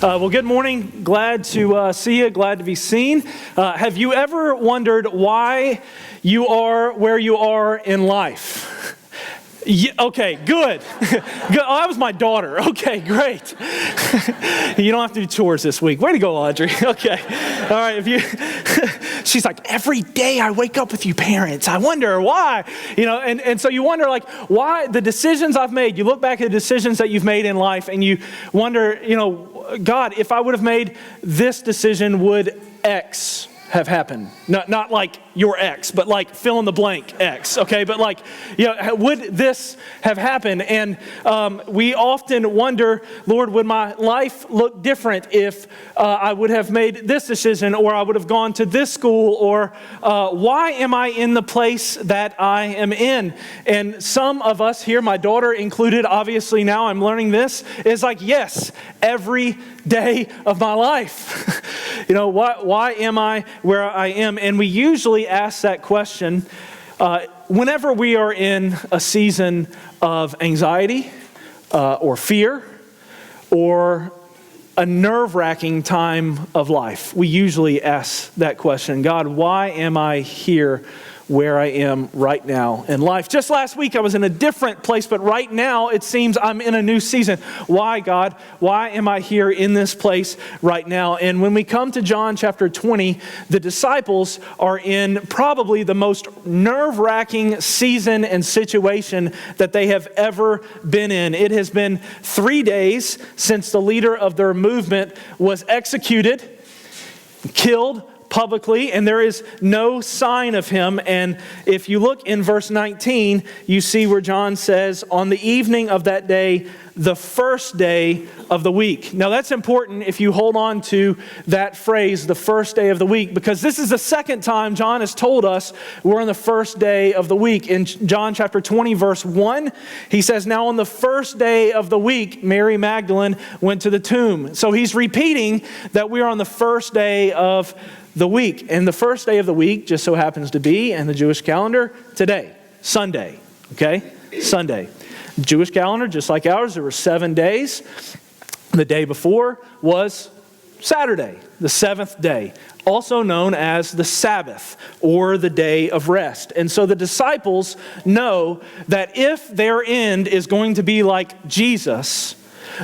Well, good morning. Glad to see you. Glad to be seen. Have you ever wondered why you are where you are in life? Yeah, okay, good. Good. Oh, that was my daughter. Okay, great. You don't have to do chores this week. Way to go, Audrey. Okay. All right. She's like, every day I wake up with you parents. I wonder why. And so you wonder, like, why the decisions I've made. You look back at the decisions that you've made in life and you wonder, God, if I would have made this decision, would X have happened? Not like your ex, but like fill in the blank X, okay? But like, would this have happened? And we often wonder, Lord, would my life look different if I would have made this decision, or I would have gone to this school, or why am I in the place that I am in? And some of us here, my daughter included, obviously now I'm learning this, is like, yes, every day of my life. Why am I where I am? And we usually ask that question whenever we are in a season of anxiety or fear or a nerve-wracking time of life. We usually ask that question, God, why am I here where I am right now in life? Just last week I was in a different place, but right now it seems I'm in a new season. Why, God? Why am I here in this place right now? And when we come to John chapter 20, the disciples are in probably the most nerve-wracking season and situation that they have ever been in. It has been 3 days since the leader of their movement was executed, killed publicly, and there is no sign of him. And if you look in verse 19, you see where John says, on the evening of that day, the first day of the week. Now that's important if you hold on to that phrase, the first day of the week, because this is the second time John has told us we're on the first day of the week. In John chapter 20, verse 1, he says, now on the first day of the week, Mary Magdalene went to the tomb. So he's repeating that we are on the first day of the week. And the first day of the week just so happens to be in the Jewish calendar today, Sunday, okay? Sunday. Jewish calendar, just like ours, there were 7 days. The day before was Saturday, the seventh day, also known as the Sabbath or the day of rest. And so the disciples know that if their end is going to be like Jesus,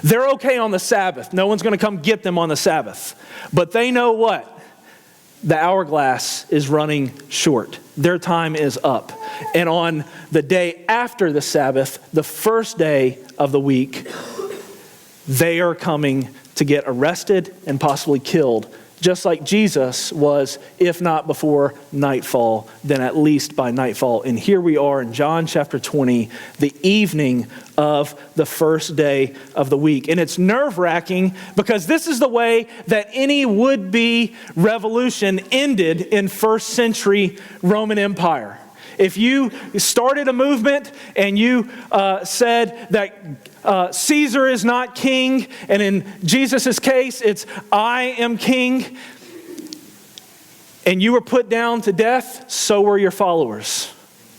they're okay on the Sabbath. No one's going to come get them on the Sabbath. But they know what? The hourglass is running short. Their time is up. And on the day after the Sabbath, the first day of the week, they are coming to get arrested and possibly killed, just like Jesus was, if not before nightfall, then at least by nightfall. And here we are in John chapter 20, the evening of the first day of the week. And it's nerve-wracking because this is the way that any would-be revolution ended in first century Roman Empire. If you started a movement and you said that Caesar is not king, and in Jesus' case, it's I am king, and you were put down to death, so were your followers,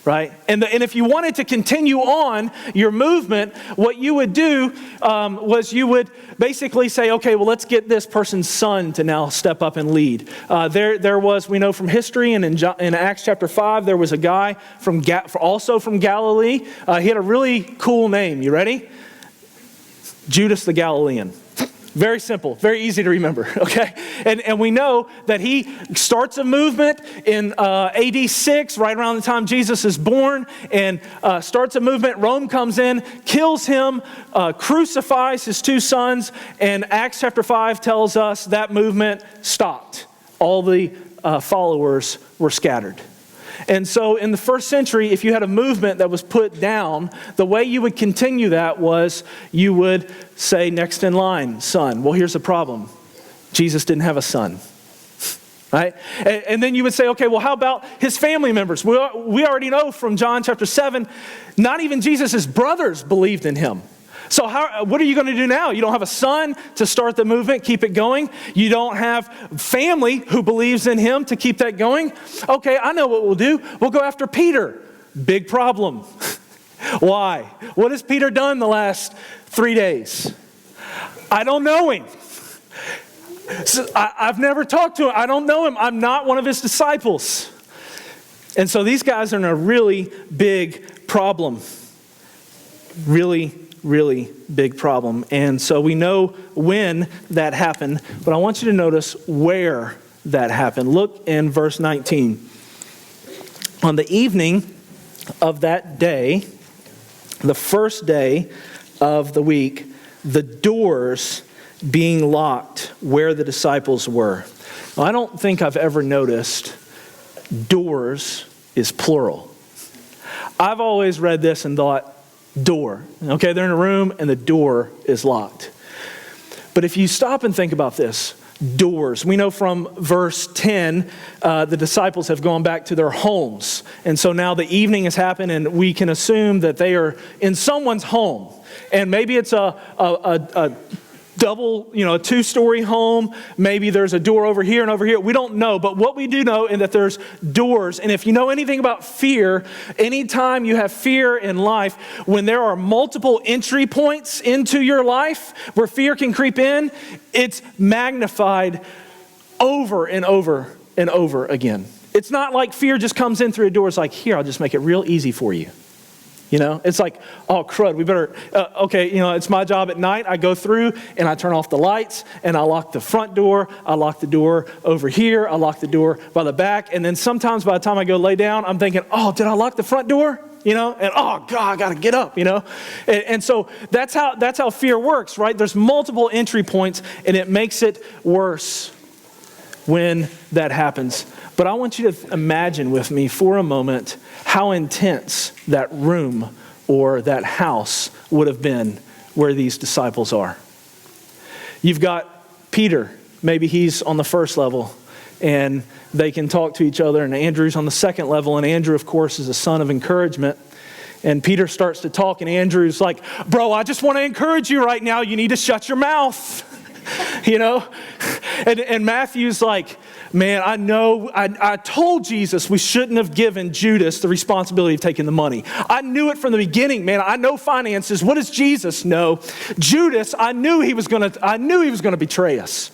right? And if you wanted to continue on your movement, what you would do was you would basically say, okay, well, let's get this person's son to now step up and lead. There was, we know from history, and in Acts chapter 5, there was a guy also from Galilee. He had a really cool name. You ready? Judas the Galilean. Very simple, very easy to remember, okay? And we know that he starts a movement in AD 6, right around the time Jesus is born, and starts a movement. Rome comes in, kills him, crucifies his two sons, and Acts chapter 5 tells us that movement stopped. All the followers were scattered. And so in the first century, if you had a movement that was put down, the way you would continue that was you would say, next in line, son. Well, here's the problem. Jesus didn't have a son, right? And then you would say, okay, well, how about his family members? We already know from John chapter 7, not even Jesus' brothers believed in him. So what are you going to do now? You don't have a son to start the movement, keep it going. You don't have family who believes in him to keep that going. Okay, I know what we'll do. We'll go after Peter. Big problem. Why? What has Peter done the last 3 days? I don't know him. So I've never talked to him. I don't know him. I'm not one of his disciples. And so these guys are in a really big problem. Really, really big problem. And so we know when that happened, but I want you to notice where that happened. Look in verse 19. On the evening of that day, the first day of the week, the doors being locked where the disciples were. Now, I don't think I've ever noticed doors is plural. I've always read this and thought, door. Okay, they're in a room and the door is locked. But if you stop and think about this, doors. We know from verse 10, the disciples have gone back to their homes. And so now the evening has happened and we can assume that they are in someone's home. And maybe it's a double, a two-story home. Maybe there's a door over here and over here. We don't know. But what we do know is that there's doors. And if you know anything about fear, anytime you have fear in life, when there are multiple entry points into your life where fear can creep in, it's magnified over and over and over again. It's not like fear just comes in through a door. It's like, here, I'll just make it real easy for you. It's like, oh, crud, we better, it's my job at night. I go through and I turn off the lights and I lock the front door. I lock the door over here. I lock the door by the back. And then sometimes by the time I go lay down, I'm thinking, oh, did I lock the front door? And oh, God, I got to get up, And so that's how fear works, right? There's multiple entry points and it makes it worse when that happens. But I want you to imagine with me for a moment how intense that room or that house would have been where these disciples are. You've got Peter, maybe he's on the first level and they can talk to each other, and Andrew's on the second level, and Andrew, of course, is a son of encouragement. And Peter starts to talk and Andrew's like, bro, I just want to encourage you right now. You need to shut your mouth. And Matthew's like, man, I know, I told Jesus we shouldn't have given Judas the responsibility of taking the money. I knew it from the beginning, man. I know finances. What does Jesus know? Judas, I knew he was going to betray us.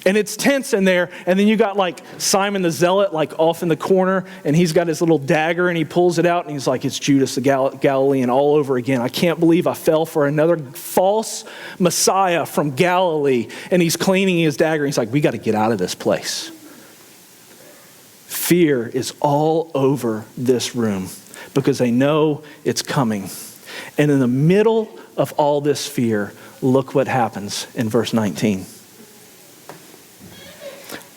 And it's tense in there. And then you got like Simon the Zealot like off in the corner, and he's got his little dagger and he pulls it out and he's like, it's Judas the Galilean all over again. I can't believe I fell for another false Messiah from Galilee. And he's cleaning his dagger. And he's like, we got to get out of this place. Fear is all over this room because they know it's coming. And in the middle of all this fear, look what happens in verse 19.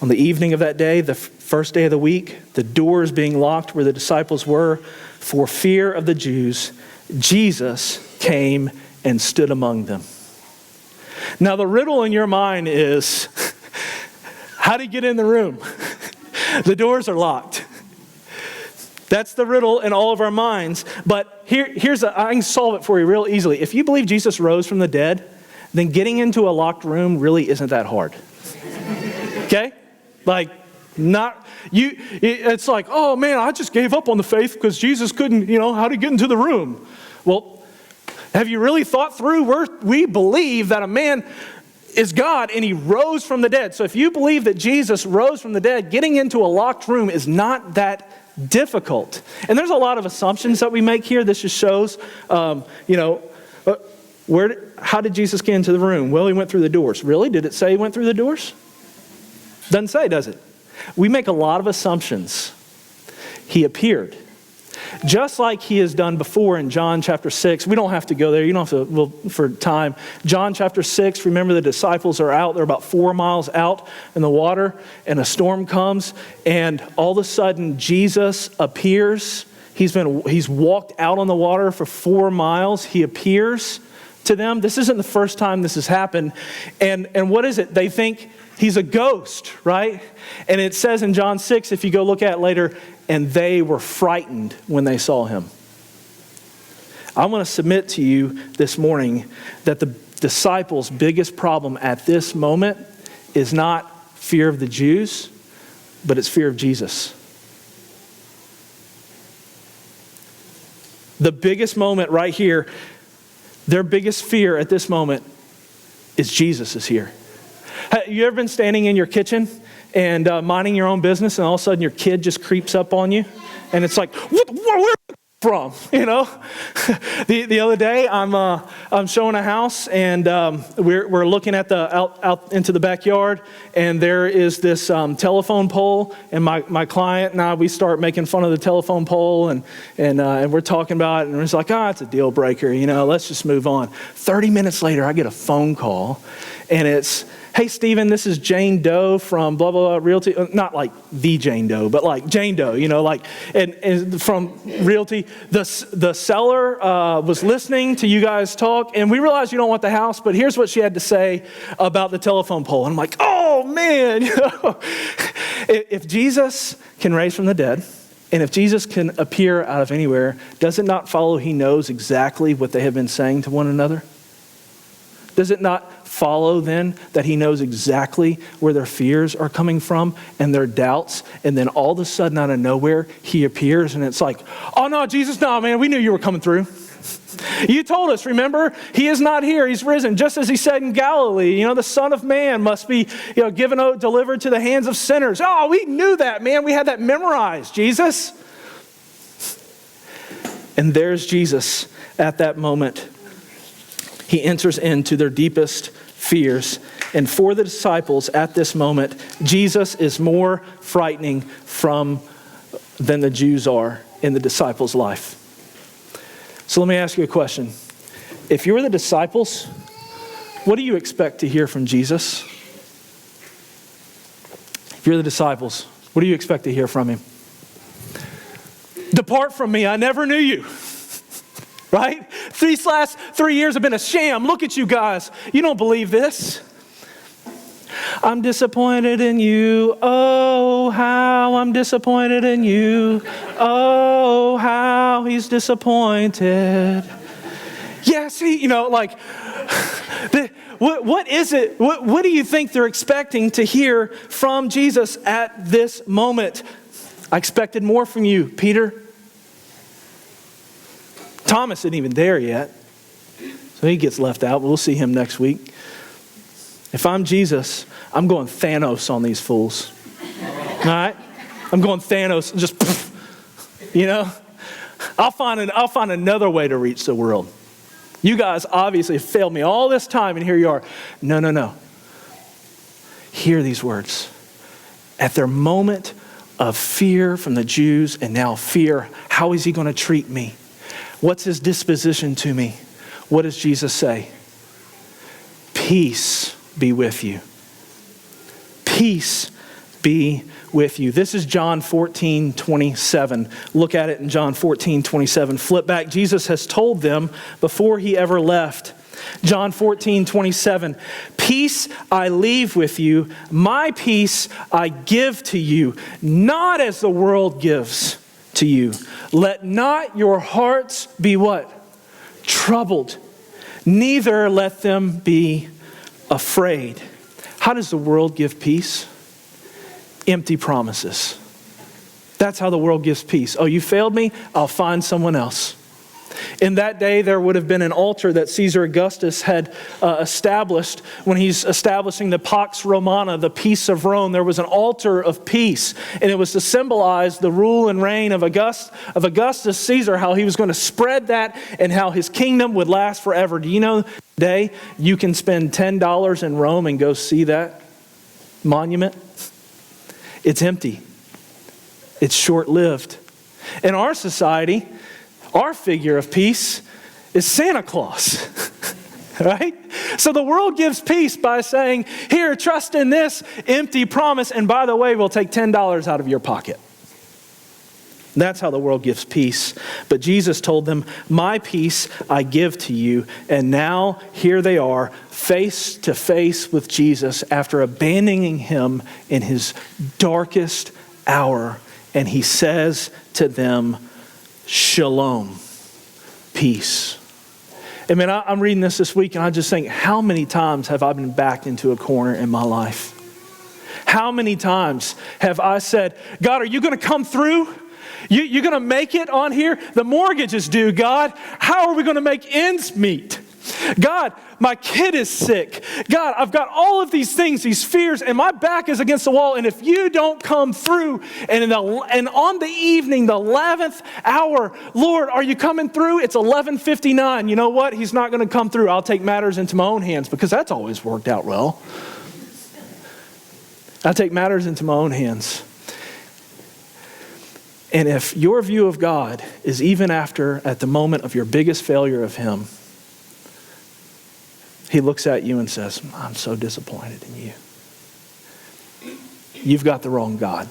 On the evening of that day, the first day of the week, the doors being locked where the disciples were for fear of the Jews, Jesus came and stood among them. Now the riddle in your mind is, how did he get in the room? The doors are locked. That's the riddle in all of our minds. But I can solve it for you real easily. If you believe Jesus rose from the dead, then getting into a locked room really isn't that hard. Okay? It's like, oh man, I just gave up on the faith because Jesus couldn't, how to get into the room. Well, have you really thought through? We believe that a man is God and he rose from the dead. So if you believe that Jesus rose from the dead, getting into a locked room is not that difficult. And there's a lot of assumptions that we make here. This just shows, how did Jesus get into the room? Well, he went through the doors. Really? Did it say he went through the doors? Doesn't say, does it? We make a lot of assumptions. He appeared. Just like he has done before in John chapter 6. We don't have to go there. You don't have to, for time. John chapter 6, remember the disciples are out. They're about 4 miles out in the water, and a storm comes, and all of a sudden Jesus appears. He's walked out on the water for 4 miles. He appears to them. This isn't the first time this has happened. And what is it? They think he's a ghost, right? And it says in John 6, if you go look at it later, and they were frightened when they saw him. I want to submit to you this morning that the disciples' biggest problem at this moment is not fear of the Jews, but it's fear of Jesus. The biggest moment right here, their biggest fear at this moment is Jesus is here. You ever been standing in your kitchen and minding your own business, and all of a sudden your kid just creeps up on you, and it's like, where from? You know, the other day I'm showing a house, and we're looking at out into the backyard, and there is this telephone pole, and my client and I, we start making fun of the telephone pole, and we're talking about it, and it's like, it's a deal breaker, you know, let's just move on. 30 minutes later, I get a phone call, and it's, hey, Stephen, this is Jane Doe from blah, blah, blah, Realty. Not like the Jane Doe, but like Jane Doe, you know, like, and from Realty. The seller was listening to you guys talk, and we realized you don't want the house, but here's what she had to say about the telephone pole. And I'm like, oh, man, you know. If Jesus can raise from the dead, and if Jesus can appear out of anywhere, does it not follow he knows exactly what they have been saying to one another? Does it not follow then that he knows exactly where their fears are coming from and their doubts, and then all of a sudden out of nowhere he appears, and it's like, oh no, Jesus, no, man, we knew you were coming through. You told us, remember, he is not here, he's risen, just as he said in Galilee, you know, the Son of Man must be, you know, delivered to the hands of sinners. Oh, we knew that, man, we had that memorized, Jesus. And there's Jesus at that moment. He enters into their deepest fears. And for the disciples at this moment, Jesus is more frightening than the Jews are in the disciples' life. So let me ask you a question. If you're the disciples, what do you expect to hear from Jesus? If you're the disciples, what do you expect to hear from him? Depart from me, I never knew you. Right? These last 3 years have been a sham. Look at you guys. You don't believe this. I'm disappointed in you. Oh, how I'm disappointed in you. Oh, how he's disappointed. Yeah, see, you know, like, what is it? What do you think they're expecting to hear from Jesus at this moment? I expected more from you, Peter. Thomas isn't even there yet, so he gets left out. We'll see him next week. If I'm Jesus, I'm going Thanos on these fools. All right? I'm going Thanos, just, you know? I'll find another way to reach the world. You guys obviously have failed me all this time, and here you are. No. Hear these words. At their moment of fear from the Jews, and now fear, how is he going to treat me? What's his disposition to me? What does Jesus say? Peace be with you. Peace be with you. This is John 14:27. Look at it in John 14:27. Flip back. Jesus has told them before he ever left. John 14:27. Peace I leave with you. My peace I give to you. Not as the world gives to you. Let not your hearts be what? Troubled. Neither let them be afraid. How does the world give peace? Empty promises. That's how the world gives peace. Oh, you failed me? I'll find someone else. In that day, there would have been an altar that Caesar Augustus had established when he's establishing the Pax Romana, the peace of Rome. There was an altar of peace, and it was to symbolize the rule and reign of Augustus Caesar, how he was going to spread that and how his kingdom would last forever. Do you know today you can spend $10 in Rome and go see that monument? It's empty. It's short-lived. In our society, our figure of peace is Santa Claus, right? So the world gives peace by saying, here, trust in this empty promise, and by the way, we'll take $10 out of your pocket. That's how the world gives peace. But Jesus told them, my peace I give to you. And now here they are, face to face with Jesus after abandoning him in his darkest hour. And he says to them, Shalom, peace. I mean, I'm reading this week, and I just think, how many times have I been backed into a corner in my life? How many times have I said, God, are you going to come through? You're going to make it on here? The mortgage is due, God. How are we going to make ends meet? God, my kid is sick. God, I've got all of these things, these fears, and my back is against the wall. And if you don't come through, and on the evening, the 11th hour, Lord, are you coming through? It's 11:59. You know what? He's not going to come through. I'll take matters into my own hands, because that's always worked out well. I take matters into my own hands. And if your view of God is even at the moment of your biggest failure of Him, He looks at you and says, I'm so disappointed in you. You've got the wrong God.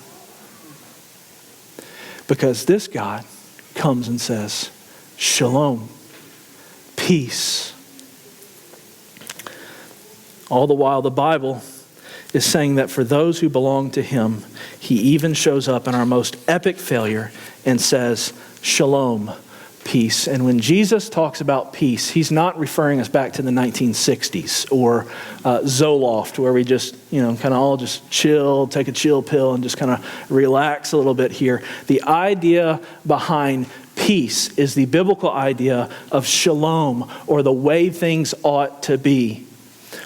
Because this God comes and says, Shalom, peace. All the while the Bible is saying that for those who belong to Him, He even shows up in our most epic failure and says, Shalom, peace. And when Jesus talks about peace, He's not referring us back to the 1960s or Zoloft, where we just, kind of all just chill, take a chill pill and just kind of relax a little bit here. The idea behind peace is the biblical idea of shalom, or the way things ought to be,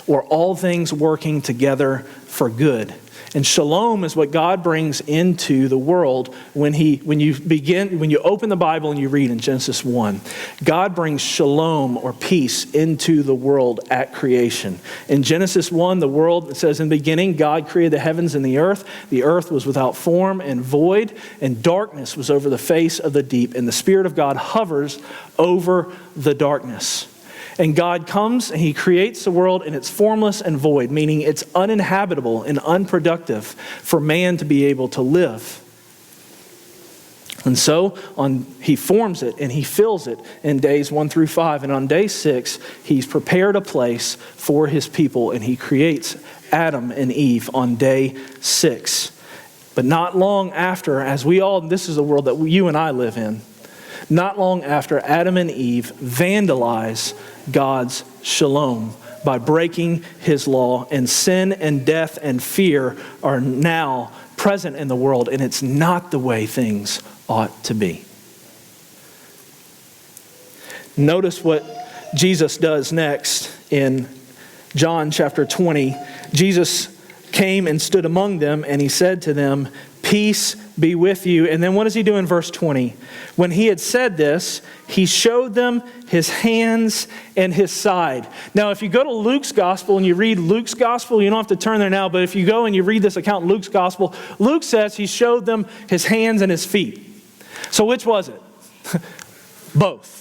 or all things working together for good. And shalom is what God brings into the world when you open the Bible and you read in Genesis 1. God brings shalom, or peace, into the world at creation. In Genesis 1, the world, it says, in the beginning, God created the heavens and the earth. The earth was without form and void, and darkness was over the face of the deep. And the Spirit of God hovers over the darkness. And God comes and He creates the world, and it's formless and void, meaning it's uninhabitable and unproductive for man to be able to live. And so He forms it and He fills it in days 1 through 5. And on day 6, He's prepared a place for His people, and He creates Adam and Eve on day 6. But not long after, this is the world that you and I live in, not long after, Adam and Eve vandalize God's shalom by breaking His law, and sin and death and fear are now present in the world, and it's not the way things ought to be. Notice what Jesus does next in John chapter 20. Jesus came and stood among them, and He said to them, peace be with you. And then what does He do in verse 20? When He had said this, He showed them His hands and His side. Now, if you go to Luke's gospel and you read Luke's gospel, you don't have to turn there now, but if you go and you read this account in Luke's gospel, Luke says He showed them His hands and His feet. So which was it? Both.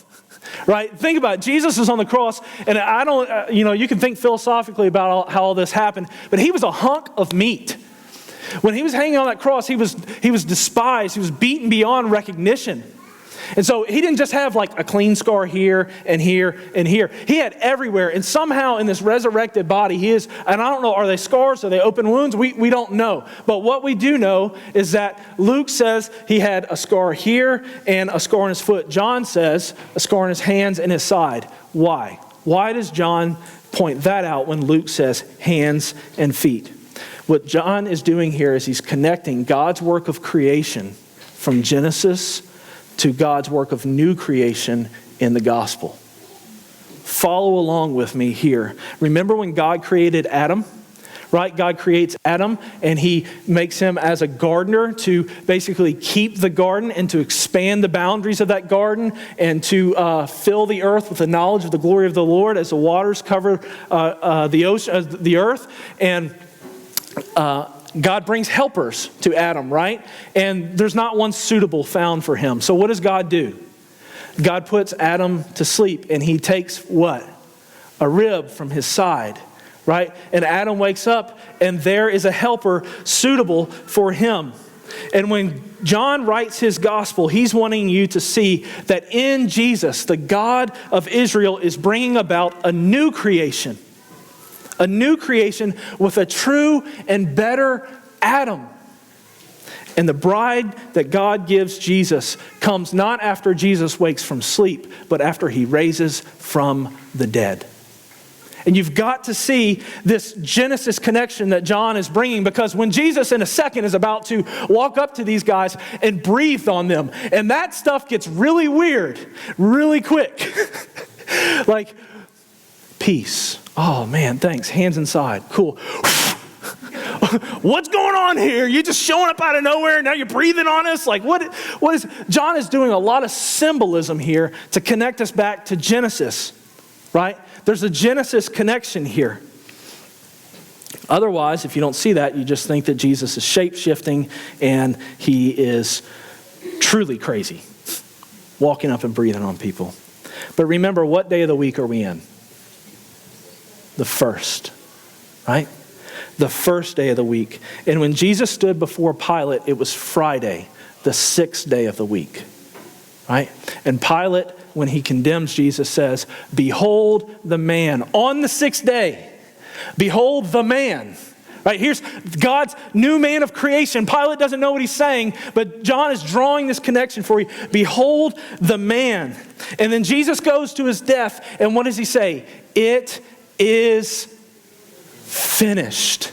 Right? Think about it. Jesus is on the cross, and I don't, you can think philosophically about how all this happened, but He was a hunk of meat. When He was hanging on that cross, he was despised. He was beaten beyond recognition. And so He didn't just have like a clean scar here and here and here. He had everywhere. And somehow in this resurrected body, He is, and I don't know, are they scars? Are they open wounds? We don't know. But what we do know is that Luke says He had a scar here and a scar on His foot. John says a scar on His hands and His side. Why? Why does John point that out when Luke says hands and feet? What John is doing here is he's connecting God's work of creation from Genesis to God's work of new creation in the gospel. Follow along with me here. Remember when God created Adam? Right? God creates Adam and He makes him as a gardener to basically keep the garden and to expand the boundaries of that garden and to fill the earth with the knowledge of the glory of the Lord as the waters cover the earth. And God brings helpers to Adam, right? And there's not one suitable found for him. So what does God do? God puts Adam to sleep, and He takes what? A rib from his side, right? And Adam wakes up, and there is a helper suitable for him. And when John writes his gospel, he's wanting you to see that in Jesus, the God of Israel is bringing about a new creation. A new creation with a true and better Adam. And the bride that God gives Jesus comes not after Jesus wakes from sleep, but after He raises from the dead. And you've got to see this Genesis connection that John is bringing, because when Jesus in a second is about to walk up to these guys and breathe on them, and that stuff gets really weird really quick. Like, peace. Oh man, thanks. Hands inside. Cool. What's going on here? You're just showing up out of nowhere and now you're breathing on us? Like what is, John is doing a lot of symbolism here to connect us back to Genesis, right? There's a Genesis connection here. Otherwise, if you don't see that, you just think that Jesus is shape-shifting and he is truly crazy, walking up and breathing on people. But remember, what day of the week are we in? The first, right? The first day of the week. And when Jesus stood before Pilate, it was Friday, the 6th day of the week, right? And Pilate, when he condemns Jesus, says, "Behold the man." On the 6th day, behold the man. Right, here's God's new man of creation. Pilate doesn't know what he's saying, but John is drawing this connection for you. Behold the man. And then Jesus goes to his death, and what does he say? It is finished.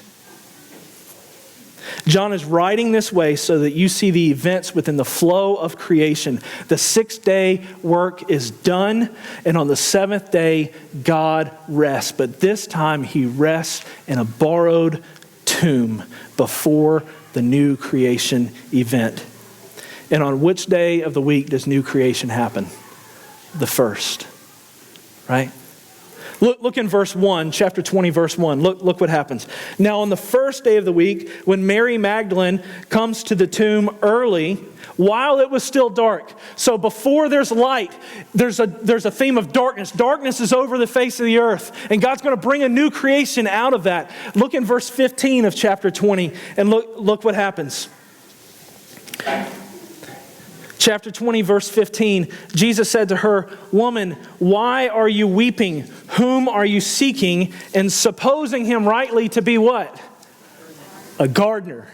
John is writing this way so that you see the events within the flow of creation. The 6th day work is done, and on the 7th day, God rests. But this time, he rests in a borrowed tomb before the new creation event. And on which day of the week does new creation happen? The first, right? Look in verse 1, chapter 20, verse 1. Look what happens. Now on the first day of the week, when Mary Magdalene comes to the tomb early, while it was still dark. So before there's light, there's a theme of darkness. Darkness is over the face of the earth. And God's going to bring a new creation out of that. Look in verse 15 of chapter 20 and look what happens. Chapter 20, verse 15, Jesus said to her, "Woman, why are you weeping? Whom are you seeking?" And supposing him rightly to be what? A gardener.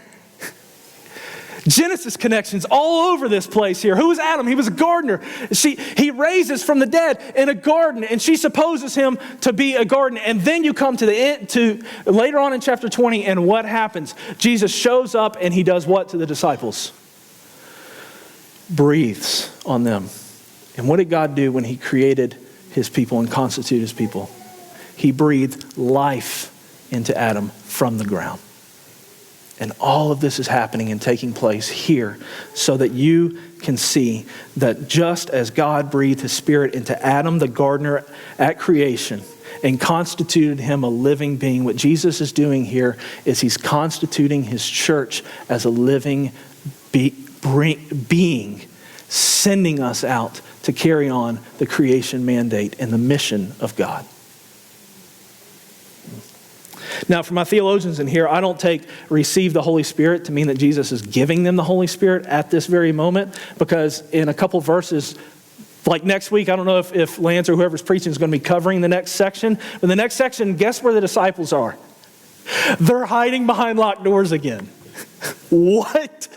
Genesis connections all over this place here. Who was Adam? He was a gardener. He raises from the dead in a garden, and she supposes him to be a gardener. And then you come to the end, to later on in chapter 20, and what happens? Jesus shows up, and he does what to the disciples? Breathes on them. And what did God do when he created his people and constituted his people? He breathed life into Adam from the ground. And all of this is happening and taking place here so that you can see that just as God breathed his spirit into Adam, the gardener, at creation and constituted him a living being, what Jesus is doing here is he's constituting his church as a living being, sending us out to carry on the creation mandate and the mission of God. Now, for my theologians in here, I don't take receive the Holy Spirit to mean that Jesus is giving them the Holy Spirit at this very moment, because in a couple verses, like next week, I don't know if Lance or whoever's preaching is going to be covering the next section, but the next section, guess where the disciples are? They're hiding behind locked doors again. What?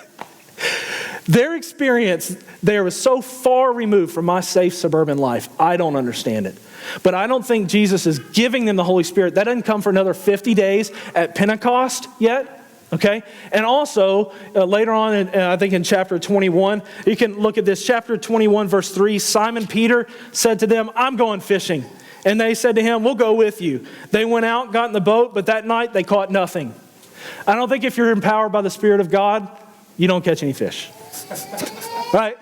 Their experience there was so far removed from my safe suburban life, I don't understand it. But I don't think Jesus is giving them the Holy Spirit. That doesn't come for another 50 days at Pentecost yet, okay? And also, later on, I think in chapter 21, you can look at this. Chapter 21, verse 3, Simon Peter said to them, "I'm going fishing." And they said to him, "We'll go with you." They went out, got in the boat, but that night they caught nothing. I don't think if you're empowered by the Spirit of God, you don't catch any fish. Right?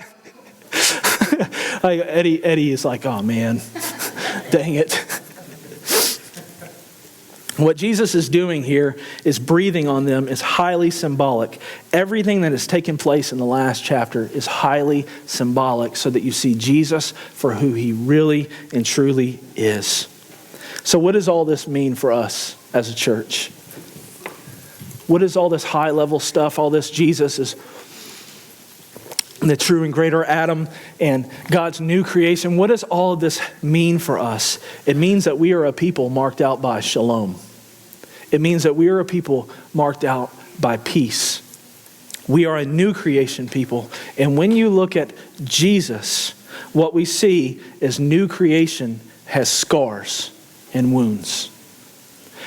Like Eddie is like, "Oh man, dang it." What Jesus is doing here is breathing on them is highly symbolic. Everything that has taken place in the last chapter is highly symbolic so that you see Jesus for who he really and truly is. So what does all this mean for us as a church? What is all this high level stuff, all this Jesus is the true and greater Adam and God's new creation? What does all of this mean for us? It means that we are a people marked out by shalom. It means that we are a people marked out by peace. We are a new creation people. And when you look at Jesus, what we see is new creation has scars and wounds.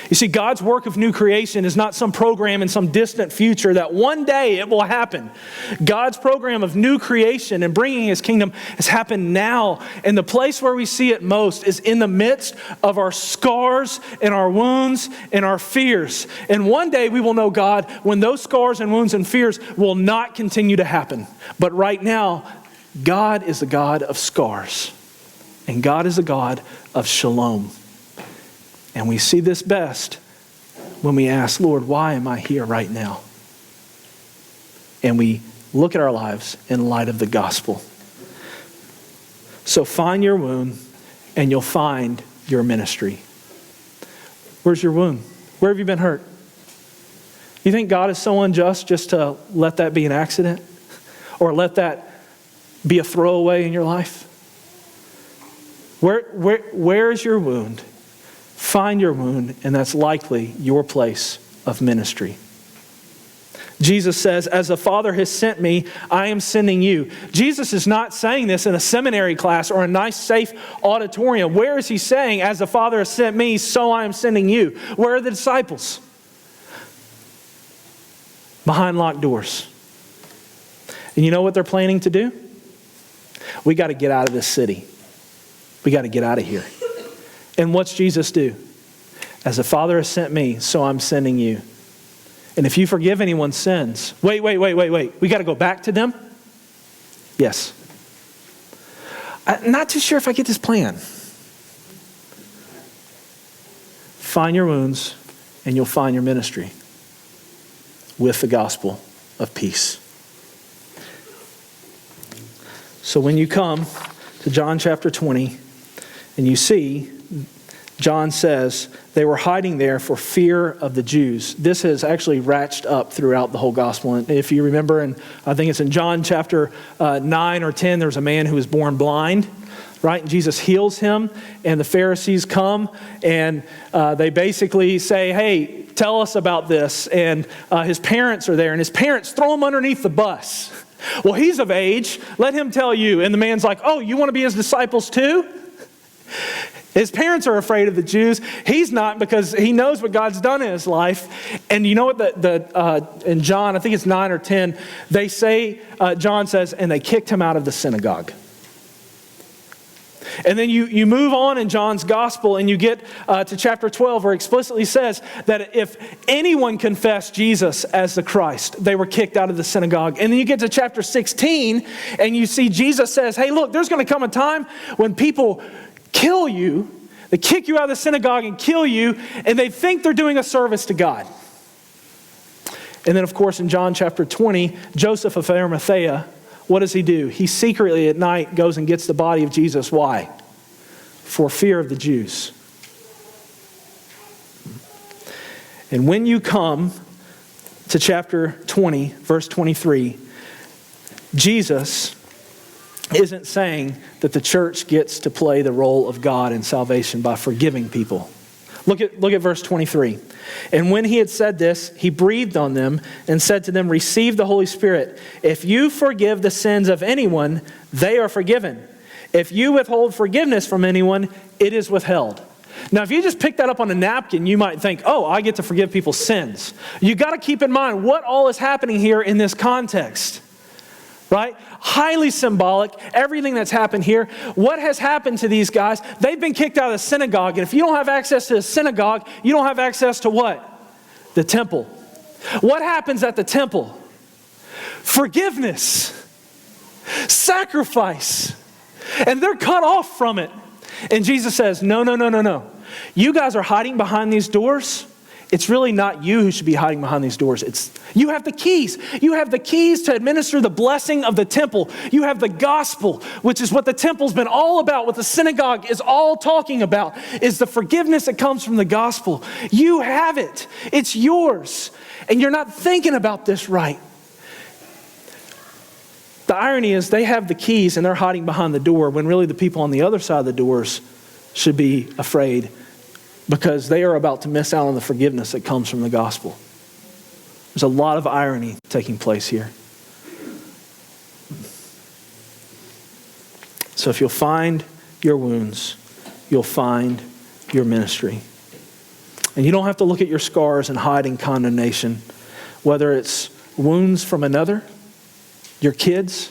You see, God's work of new creation is not some program in some distant future that one day it will happen. God's program of new creation and bringing His kingdom has happened now. And the place where we see it most is in the midst of our scars and our wounds and our fears. And one day we will know God when those scars and wounds and fears will not continue to happen. But right now, God is a God of scars. And God is a God of shalom. And we see this best when we ask, Lord, why am I here right now? And we look at our lives in light of the gospel. So find your wound and you'll find your ministry. Where's your wound? Where have you been hurt? You think God is so unjust just to let that be an accident? Or let that be a throwaway in your life? Where is your wound? Find your wound, and that's likely your place of ministry. Jesus says, as the Father has sent me, I am sending you. Jesus is not saying this in a seminary class or a nice, safe auditorium. Where is He saying, as the Father has sent me, so I am sending you? Where are the disciples? Behind locked doors. And you know what they're planning to do? We got to get out of this city. We got to get out of here. And what's Jesus do? As the Father has sent me, so I'm sending you. And if you forgive anyone's sins, wait. We got to go back to them? Yes. I'm not too sure if I get this plan. Find your wounds and you'll find your ministry with the gospel of peace. So when you come to John chapter 20 and you see, John says they were hiding there for fear of the Jews. This has actually ratcheted up throughout the whole gospel. And if you remember, and I think it's in John chapter 9 or 10, there's a man who was born blind, right? And Jesus heals him, and the Pharisees come, and they basically say, hey, tell us about this. And his parents are there, and his parents throw him underneath the bus. Well, he's of age. Let him tell you. And the man's like, oh, you want to be his disciples too? His parents are afraid of the Jews. He's not, because he knows what God's done in his life. And you know what? In John, I think it's 9 or 10, they say, John says, and they kicked him out of the synagogue. And then you move on in John's gospel and you get to chapter 12 where it explicitly says that if anyone confessed Jesus as the Christ, they were kicked out of the synagogue. And then you get to chapter 16 and you see Jesus says, hey, look, there's going to come a time when people kill you, they kick you out of the synagogue and kill you, and they think they're doing a service to God. And then, of course, in John chapter 20, Joseph of Arimathea, what does he do? He secretly at night goes and gets the body of Jesus. Why? For fear of the Jews. And when you come to chapter 20, verse 23, Jesus isn't saying that the church gets to play the role of God in salvation by forgiving people. Look at verse 23. And when he had said this, he breathed on them and said to them, receive the Holy Spirit. If you forgive the sins of anyone, they are forgiven. If you withhold forgiveness from anyone, it is withheld. Now, if you just pick that up on a napkin, you might think, oh, I get to forgive people's sins. You got to keep in mind what all is happening here in this context. Right? Highly symbolic, everything that's happened here. What has happened to these guys? They've been kicked out of the synagogue. And if you don't have access to the synagogue, you don't have access to what? The temple. What happens at the temple? Forgiveness. Sacrifice. And they're cut off from it. And Jesus says, no. You guys are hiding behind these doors. It's really not you who should be hiding behind these doors. You have the keys. You have the keys to administer the blessing of the temple. You have the gospel, which is what the temple's been all about, what the synagogue is all talking about, is the forgiveness that comes from the gospel. You have it. It's yours. And you're not thinking about this right. The irony is they have the keys and they're hiding behind the door when really the people on the other side of the doors should be afraid, because they are about to miss out on the forgiveness that comes from the gospel. There's a lot of irony taking place here. So if you'll find your wounds, you'll find your ministry. And you don't have to look at your scars and hide in condemnation, whether it's wounds from another, your kids,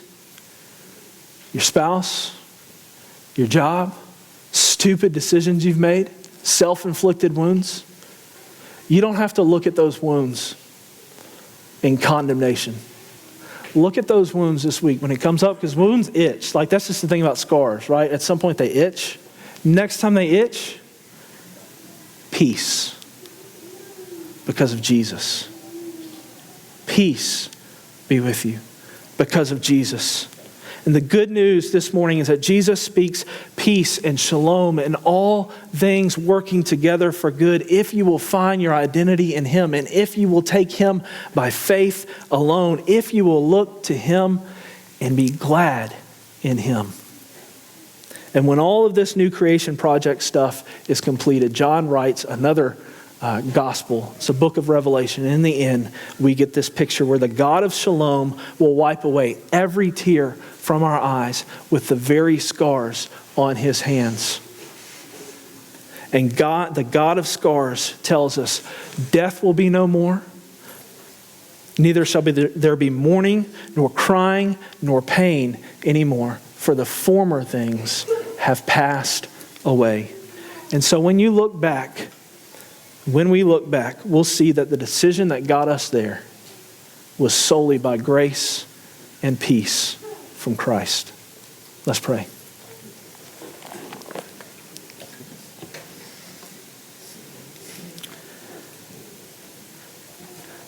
your spouse, your job, stupid decisions you've made, self-inflicted wounds. You don't have to look at those wounds in condemnation. Look at those wounds this week when it comes up, because wounds itch. Like, that's just the thing about scars, right? At some point they itch. Next time they itch, peace. Because of Jesus. Peace be with you because of Jesus. And the good news this morning is that Jesus speaks peace and shalom and all things working together for good if you will find your identity in Him, and if you will take Him by faith alone, if you will look to Him and be glad in Him. And when all of this new creation project stuff is completed, John writes another gospel. It's a book of Revelation. In the end, we get this picture where the God of Shalom will wipe away every tear from our eyes with the very scars on His hands. And God, the God of scars, tells us death will be no more. Neither shall there be mourning, nor crying, nor pain anymore, for the former things have passed away. And so when we look back, we'll see that the decision that got us there was solely by grace and peace from Christ. Let's pray.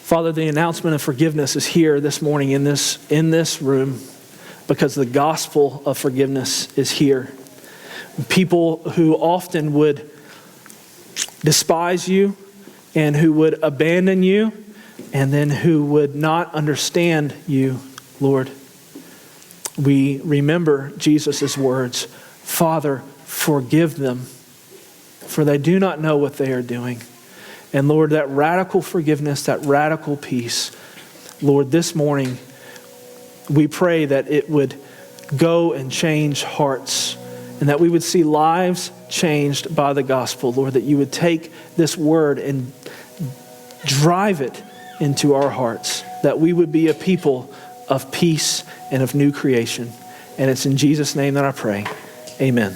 Father, the announcement of forgiveness is here this morning in this room because the gospel of forgiveness is here. People who often would despise you and who would abandon you and then who would not understand you, Lord. We remember Jesus' words, Father, forgive them, for they do not know what they are doing. And Lord, that radical forgiveness, that radical peace, Lord, this morning, we pray that it would go and change hearts and that we would see lives changed by the gospel. Lord, that you would take this word and drive it into our hearts, that we would be a people of peace and of new creation. And it's in Jesus' name that I pray. Amen.